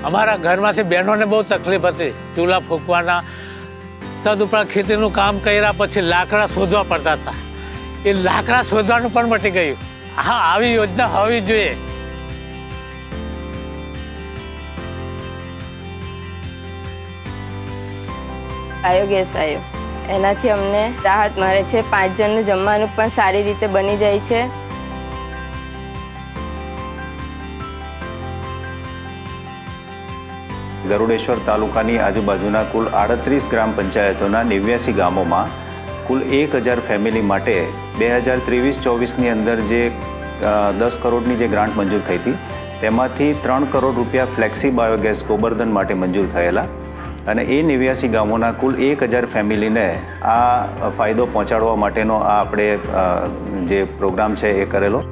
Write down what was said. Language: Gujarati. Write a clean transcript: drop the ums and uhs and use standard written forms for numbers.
અમારા ઘરમાંથી બહેનોને બહુ તકલીફ હતી ચૂલા ફૂંકવાના, તદુપરાંત ખેતીનું કામ કર્યા પછી લાકડા શોધવા પડતા હતા, એ લાકડા શોધવાનું પણ મટી ગયું. હા, આવી યોજના હોવી જોઈએ. બાયોગેસ આવ્યો, એનાથી અમને રાહત મળે છે. 5 જણનું જમવાનું પણ સારી રીતે બની જાય છે. ગરુડેશ્વર તાલુકાની આજુબાજુના કુલ 38 ગ્રામ પંચાયતોના 89 ગામોમાં કુલ 1000 ફેમિલી માટે 2023-24ની અંદર જે 10 કરોડની જે ગ્રાન્ટ મંજૂર થઈ હતી તેમાંથી 3 કરોડ રૂપિયા ફ્લેક્સી બાયોગેસ ગોબરધન માટે મંજૂર થયેલા અને એ 89 ગામોના કુલ 1000 ફેમિલીને આ ફાયદો પહોંચાડવા માટેનો આ આપણે જે પ્રોગ્રામ છે એ કરેલો.